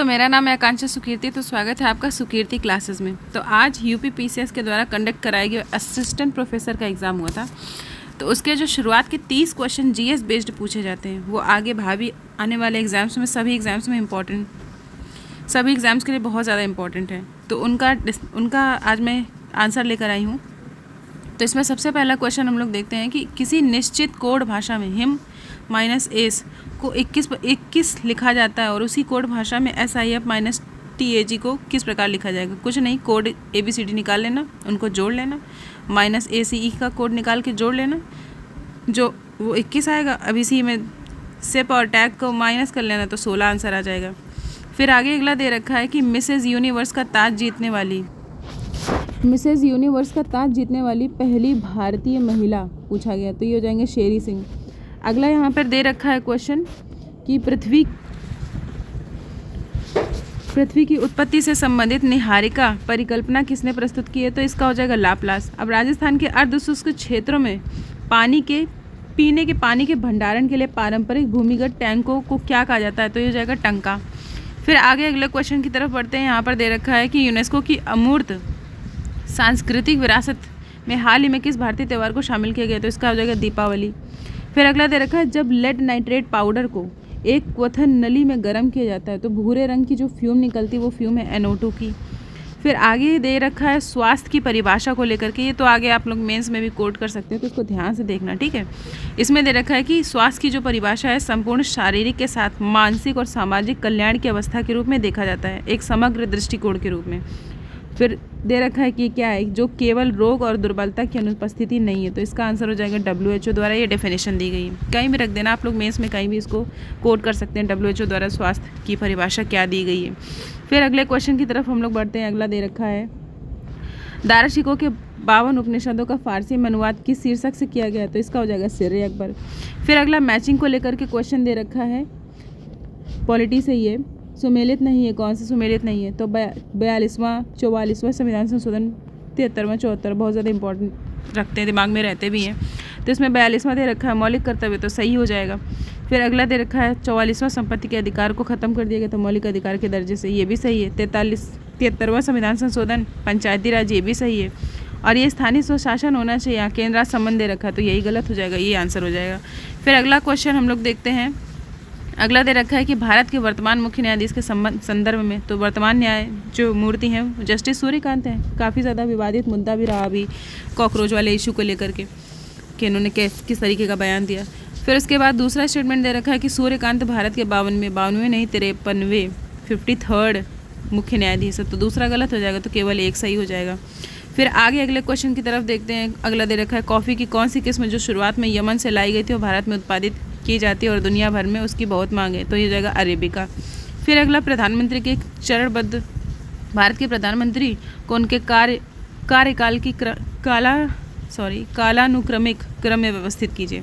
दोस्तों, मेरा नाम है आकांक्षा सुकीर्ति। तो स्वागत है आपका सुकीर्ति क्लासेस में। तो आज यूपी पीसीएस के द्वारा कंडक्ट कराई गई असिस्टेंट प्रोफेसर का एग्ज़ाम हुआ था। तो उसके जो शुरुआत के 30 क्वेश्चन जीएस बेस्ड पूछे जाते हैं, वो आगे भावी आने वाले एग्ज़ाम्स में सभी एग्ज़ाम्स के लिए बहुत ज़्यादा इंपॉर्टेंट है। तो उनका आज मैं आंसर लेकर आई हूँ। तो इसमें सबसे पहला क्वेश्चन हम लोग देखते हैं कि किसी निश्चित कोड भाषा में हिम -एस को 21 लिखा जाता है और उसी कोड भाषा में SIF -TAG को किस प्रकार लिखा जाएगा। कुछ नहीं, कोड ABCD निकाल लेना, उनको जोड़ लेना, -ACE का कोड निकाल के जोड़ लेना, जो वो 21 आएगा। अब इसी में सिप और टैग को माइनस कर लेना, तो 16 आंसर आ जाएगा। फिर आगे अगला दे रखा है कि मिसेज़ यूनिवर्स का ताज जीतने वाली पहली भारतीय महिला पूछा गया, तो ये हो जाएंगे शेरी सिंह। अगला यहाँ पर दे रखा है क्वेश्चन कि पृथ्वी की उत्पत्ति से संबंधित निहारिका परिकल्पना किसने प्रस्तुत की है, तो इसका हो जाएगा लाप्लास। अब राजस्थान के अर्धशुष्क क्षेत्रों में पीने के पानी के भंडारण के लिए पारंपरिक भूमिगत टैंकों को क्या कहा जाता है, तो ये हो जाएगा टंका। फिर आगे अगले क्वेश्चन की तरफ बढ़ते हैं। यहाँ पर दे रखा है कि यूनेस्को की अमूर्त सांस्कृतिक विरासत में हाल ही में किस भारतीय त्यौहार को शामिल किया गया, तो इसका हो जाएगा दीपावली। फिर अगला दे रखा है जब लेड नाइट्रेट पाउडर को एक क्वथन नली में गर्म किया जाता है तो भूरे रंग की जो फ्यूम निकलती है वो फ्यूम है NO2 की। फिर आगे दे रखा है स्वास्थ्य की परिभाषा को लेकर के, ये तो आगे आप लोग मेंस में भी कोट कर सकते हो, तो इसको ध्यान से देखना, ठीक है। इसमें दे रखा है कि स्वास्थ्य की जो परिभाषा है संपूर्ण शारीरिक के साथ मानसिक और सामाजिक कल्याण की अवस्था के रूप में देखा जाता है, एक समग्र दृष्टिकोण के रूप में। फिर दे रखा है कि क्या है, जो केवल रोग और दुर्बलता की अनुपस्थिति नहीं है, तो इसका आंसर हो जाएगा WHO द्वारा ये डेफिनेशन दी गई है। कहीं भी रख देना, आप लोग मेंस में कहीं भी इसको कोट कर सकते हैं, WHO द्वारा स्वास्थ्य की परिभाषा क्या दी गई है। फिर अगले क्वेश्चन की तरफ हम लोग बढ़ते हैं। अगला दे रखा है दाराशिकों के 52 उपनिषदों का फारसी में अनुवाद किस शीर्षक से किया गया, तो इसका हो जाएगा सिर अकबर। फिर अगला मैचिंग को लेकर के क्वेश्चन दे रखा है पॉलिटी से, ये सुमेलित नहीं है, कौन सा सुमेलित नहीं है, तो 42वां 44वां संविधान संशोधन 73वां 74 बहुत ज़्यादा इंपॉर्टेंट रखते हैं, दिमाग में रहते भी हैं। तो इसमें 42वां दे रखा है मौलिक कर्तव्य, तो सही हो जाएगा। फिर अगला दे रखा है 44वां संपत्ति के अधिकार को खत्म कर दिया गया, तो मौलिक अधिकार के दर्जे से, ये भी सही है। 73वां संविधान संशोधन पंचायती राज, ये भी सही है। और ये स्थानीय स्वशासन होना चाहिए, यहाँ केंद्र राज संबंध दे रखा है, तो यही गलत हो जाएगा, ये आंसर हो जाएगा। फिर अगला क्वेश्चन हम लोग देखते हैं। अगला दे रखा है कि भारत के वर्तमान मुख्य न्यायाधीश के संदर्भ में, तो वर्तमान न्याय जो मूर्ति हैं जस्टिस सूर्यकांत हैं। काफ़ी ज़्यादा विवादित मुद्दा भी रहा अभी कॉकरोच वाले इशू को लेकर के कि उन्होंने किस तरीके का बयान दिया। फिर उसके बाद दूसरा स्टेटमेंट दे रखा है कि सूर्यकांत भारत के 52वें नहीं 53वें 53rd मुख्य न्यायाधीश है, तो दूसरा गलत हो जाएगा, तो केवल एक सही हो जाएगा। फिर आगे अगले क्वेश्चन की तरफ देखते हैं। अगला दे रखा है कॉफ़ी की कौन सी किस्म जो शुरुआत में यमन से लाई गई थी और भारत में उत्पादित की जाती है और दुनिया भर में उसकी बहुत मांग है, तो ये जाएगा अरेबिका। फिर अगला प्रधानमंत्री के चरणबद्ध भारत के प्रधानमंत्री को उनके कार्यकाल की कालानुक्रमिक क्रम में व्यवस्थित कीजिए।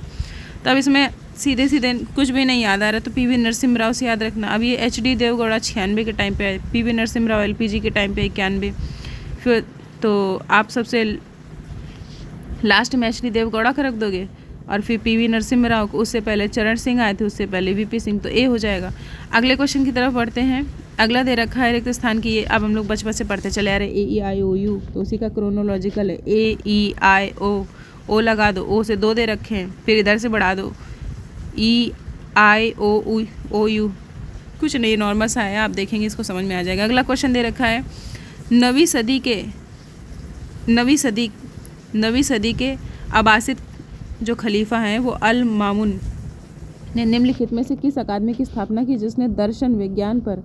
तो अब इसमें सीधे कुछ भी नहीं याद आ रहा, तो PV नरसिम्हा राव से याद रखना। अब ये HD देवगौड़ा 96 के टाइम पे है, PV नरसिम्हा राव LPG के टाइम पे 91। फिर तो आप सबसे लास्ट में HD देवगौड़ा का रख दोगे, और फिर PV नरसिम्हा राव को उससे पहले चरण सिंह आए थे, उससे पहले VP सिंह, तो ए हो जाएगा। अगले क्वेश्चन की तरफ बढ़ते हैं। अगला दे रखा है रिक्त स्थान की, ये अब हम लोग बचपन से पढ़ते चले आ रहे AEIOU, तो उसी का क्रोनोलॉजिकल है AEIO लगा दो, O से 2 दे रखे हैं, फिर इधर से बढ़ा दो EIOU, कुछ नहीं, नॉर्मल सा है, आप देखेंगे इसको समझ में आ जाएगा। अगला क्वेश्चन दे रखा है नवीं सदी के अब्बासिद जो खलीफा हैं वो अल मामून ने निम्नलिखित में से किस अकादमी की स्थापना की जिसने दर्शन विज्ञान पर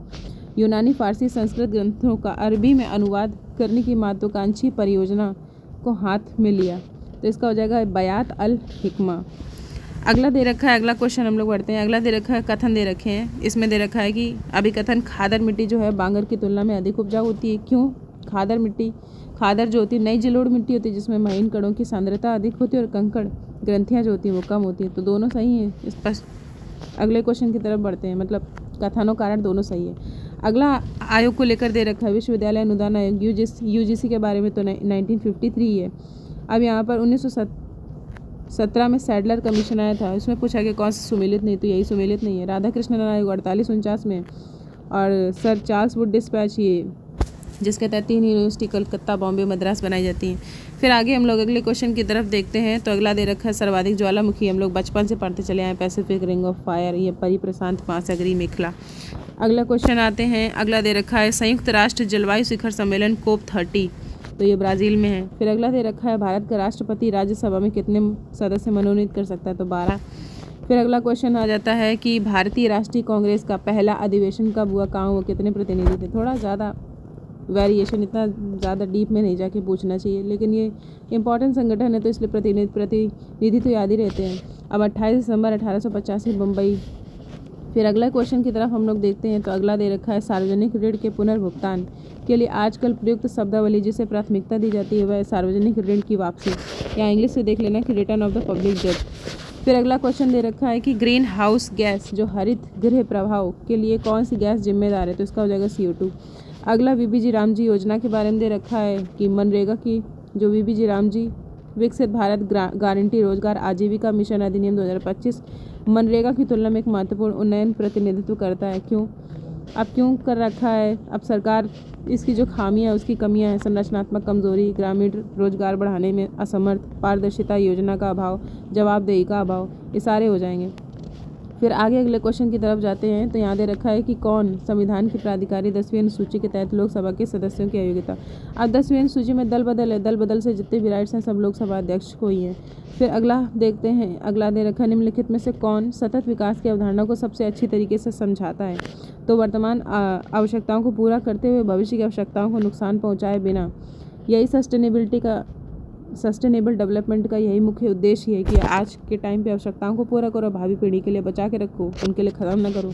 यूनानी फारसी संस्कृत ग्रंथों का अरबी में अनुवाद करने की महत्वाकांक्षी परियोजना को हाथ में लिया, तो इसका हो जाएगा बयात अल हिकमा। अगला दे रखा है, अगला क्वेश्चन हम लोग पढ़ते हैं। अगला दे रखा है कथन दे रखे हैं, इसमें दे रखा है कि अभिकथन खादर मिट्टी जो है बांगर की तुलना में अधिक उपजाऊ होती है। क्यों? खादर जो होती है नई जलोढ़ मिट्टी होती है जिसमें महीन कणों की सांद्रता अधिक होती है और कंकड़ ग्रंथियाँ जो होती हैं वो कम होती हैं, तो दोनों सही हैं। स्पष्ट अगले क्वेश्चन की तरफ बढ़ते हैं, मतलब कथन और कारण दोनों सही है। अगला आयोग को लेकर दे रखा है विश्वविद्यालय अनुदान आयोग UGC के बारे में, तो 1953 है। अब यहाँ पर 1917 में सैडलर कमीशन आया था, इसमें पूछा कि कौन सा सुमेलित नहीं, तो यही सुमेलित नहीं है। राधा कृष्णन आयोग 48-49 में, और सर चार्ल्स वुड डिस्पैच, ये जिसके तहत 3 यूनिवर्सिटी कलकत्ता, बॉम्बे, मद्रास बनाई जाती हैं। फिर आगे हम लोग अगले क्वेश्चन की तरफ देखते हैं। तो अगला दे रखा है सर्वाधिक ज्वालामुखी, हम लोग बचपन से पढ़ते चले आए, पैसिफिक रिंग ऑफ फायर, ये परिप्रशांत महासागरीय मेखला। अगला क्वेश्चन आते हैं, अगला दे रखा है संयुक्त राष्ट्र जलवायु शिखर सम्मेलन COP30, तो ये ब्राज़ील में है। फिर अगला दे रखा है भारत का राष्ट्रपति राज्यसभा में कितने सदस्य मनोनीत कर सकता है, तो 12। फिर अगला क्वेश्चन आ जाता है कि भारतीय राष्ट्रीय कांग्रेस का पहला अधिवेशन कब हुआ, कहाँ हुआ, कितने प्रतिनिधि थे। थोड़ा ज़्यादा वेरिएशन, इतना ज़्यादा डीप में नहीं जाके पूछना चाहिए, लेकिन ये इंपॉर्टेंट संगठन है तो इसलिए प्रतिनिधि तो याद ही रहते हैं। अब 28 दिसंबर 1885 मुंबई। फिर अगला क्वेश्चन की तरफ हम लोग देखते हैं। तो अगला दे रखा है सार्वजनिक ऋण के पुनर्भुगतान के लिए आजकल प्रयुक्त शब्दावली जिसे प्राथमिकता दी जाती है वह सार्वजनिक ऋण की वापसी, या इंग्लिश से देख लेना कि return of the public debt. फिर अगला क्वेश्चन दे रखा है कि ग्रीन हाउस गैस जो हरित गृह प्रभाव के लिए कौन सी गैस जिम्मेदार है, तो इसका हो जाएगा CO2। अगला VBG रामजी योजना के बारे में दे रखा है कि मनरेगा की जो VBG रामजी विकसित भारत गारंटी रोजगार आजीविका मिशन अधिनियम 2025 मनरेगा की तुलना में एक महत्वपूर्ण उन्नयन प्रतिनिधित्व करता है। क्यों? अब क्यों कर रखा है? अब सरकार इसकी जो खामियां उसकी कमियां हैं, संरचनात्मक कमजोरी, ग्रामीण रोजगार बढ़ाने में असमर्थ, पारदर्शिता, योजना का अभाव, जवाबदेही का अभाव, ये सारे हो जाएंगे। फिर आगे अगले क्वेश्चन की तरफ जाते हैं। तो यहाँ दे रखा है कि कौन संविधान की प्राधिकारी 10वीं अनुसूची के तहत लोकसभा के सदस्यों की अयोग्यता। अब 10वीं अनुसूची में दल बदल है, दल बदल से जितने भी राइट्स हैं सब लोकसभा अध्यक्ष को ही हैं। फिर अगला देखते हैं, अगला दे रखा निम्नलिखित में से कौन सतत विकास की अवधारणा को सबसे अच्छी तरीके से समझाता है, तो वर्तमान आवश्यकताओं को पूरा करते हुए भविष्य की आवश्यकताओं को नुकसान पहुँचाए बिना। यही सस्टेनेबल डेवलपमेंट का यही मुख्य उद्देश्य है कि आज के टाइम पे आवश्यकताओं को पूरा करो, भावी पीढ़ी के लिए बचा के रखो, उनके लिए ख़त्म ना करो।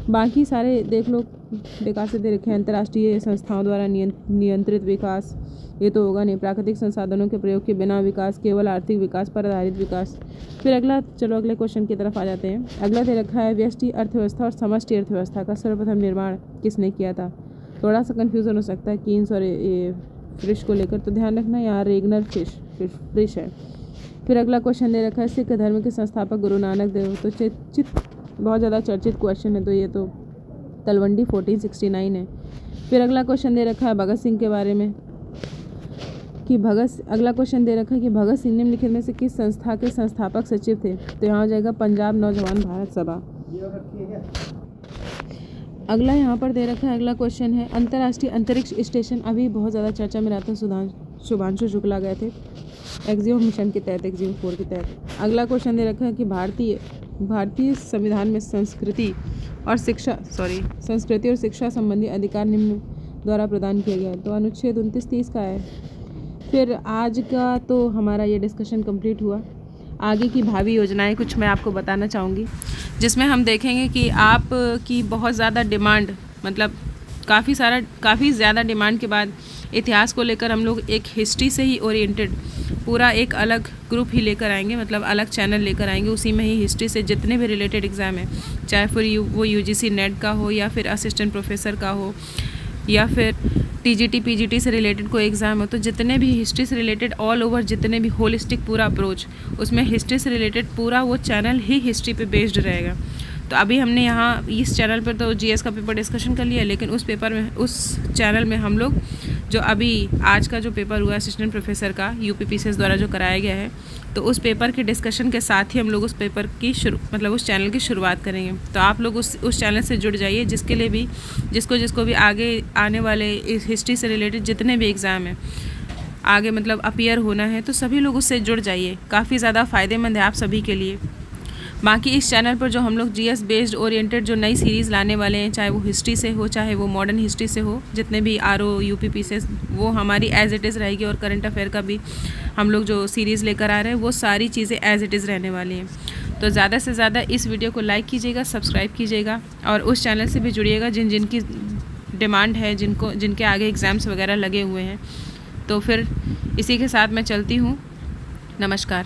बाकी सारे देख लो बेकार से दे रखे हैं। अंतर्राष्ट्रीय संस्थाओं द्वारा नियंत्रित विकास, ये तो होगा नहीं। प्राकृतिक संसाधनों के प्रयोग के बिना विकास, केवल आर्थिक विकास पर आधारित विकास। फिर अगला, चलो अगले क्वेश्चन की तरफ आ जाते हैं। अगला दे रखा है व्यष्टि अर्थव्यवस्था और समष्टि अर्थव्यवस्था का सर्वप्रथम निर्माण किसने किया था। थोड़ा सा कन्फ्यूज़न हो सकता है कीन्स और ये फ्रिश को लेकर, तो ध्यान रखना यहाँ रेगनर फ्रिश है। फिर अगला क्वेश्चन दे रखा है सिख धर्म के संस्थापक गुरु नानक देव, तो बहुत ज़्यादा चर्चित क्वेश्चन है, तो ये तो तलवंडी 1469 है। फिर अगला क्वेश्चन दे रखा है भगत सिंह के बारे में कि अगला क्वेश्चन दे रखा है कि भगत सिंह निम्नलिखित में से किस संस्था के संस्थापक सचिव थे, तो यहाँ हो जाएगा पंजाब नौजवान भारत सभा। अगला यहाँ पर दे रखा है, अगला क्वेश्चन है अंतर्राष्ट्रीय अंतरिक्ष स्टेशन अभी बहुत ज़्यादा चर्चा में रहता है, शुभांशु शुक्ला गए थे एक्सियो मिशन के तहत, एक्सियो 4 के तहत। अगला क्वेश्चन दे रखा है कि भारतीय संविधान में संस्कृति और शिक्षा संबंधी अधिकार निम्न द्वारा प्रदान किया गया है, तो अनुच्छेद 29-30 का है। फिर आज का तो हमारा ये डिस्कशन कंप्लीट हुआ। आगे की भावी योजनाएं कुछ मैं आपको बताना चाहूँगी, जिसमें हम देखेंगे कि आप की बहुत ज़्यादा डिमांड, मतलब काफ़ी ज़्यादा डिमांड के बाद इतिहास को लेकर हम लोग एक हिस्ट्री से ही ओरिएंटेड पूरा एक अलग ग्रुप ही लेकर आएंगे, मतलब अलग चैनल लेकर आएंगे। उसी में ही हिस्ट्री से जितने भी रिलेटेड एग्ज़ाम हैं, चाहे फिर वो UGC नेट का हो या फिर असिस्टेंट प्रोफेसर का हो या फिर TGT PGT से रिलेटेड कोई एग्ज़ाम हो, तो जितने भी हिस्ट्री से रिलेटेड ऑल ओवर जितने भी होलिस्टिक पूरा अप्रोच, उसमें हिस्ट्री से रिलेटेड पूरा वो चैनल ही हिस्ट्री पे बेस्ड रहेगा। तो अभी हमने यहाँ इस चैनल पर तो GS का पेपर डिस्कशन कर लिया, लेकिन उस चैनल में हम लोग जो अभी आज का जो पेपर हुआ असिस्टेंट प्रोफेसर का UPPCS द्वारा जो कराया गया है, तो उस पेपर के डिस्कशन के साथ ही हम लोग उस पेपर की उस चैनल की शुरुआत करेंगे। तो आप लोग उस चैनल से जुड़ जाइए, जिसको भी आगे आने वाले इस हिस्ट्री से रिलेटेड जितने भी एग्ज़ाम हैं आगे मतलब अपीयर होना है, तो सभी लोग उससे जुड़ जाइए। काफ़ी ज़्यादा फ़ायदेमंद है आप सभी के लिए। बाकी इस चैनल पर जो हम लोग GS बेस्ड ओरिएंटेड जो नई सीरीज़ लाने वाले हैं, चाहे वो हिस्ट्री से हो चाहे वो मॉडर्न हिस्ट्री से हो, जितने भी RO UPPCS वो हमारी एज़ इट इज़ रहेगी। और करंट अफेयर का भी हम लोग जो सीरीज़ लेकर आ रहे हैं वो सारी चीज़ें एज़ इट इज़ रहने वाली हैं। तो ज़्यादा से ज़्यादा इस वीडियो को लाइक कीजिएगा, सब्सक्राइब कीजिएगा और उस चैनल से भी जुड़िएगा जिनकी डिमांड है, जिनके आगे एग्ज़ाम्स वगैरह लगे हुए हैं। तो फिर इसी के साथ मैं चलती हूँ। नमस्कार।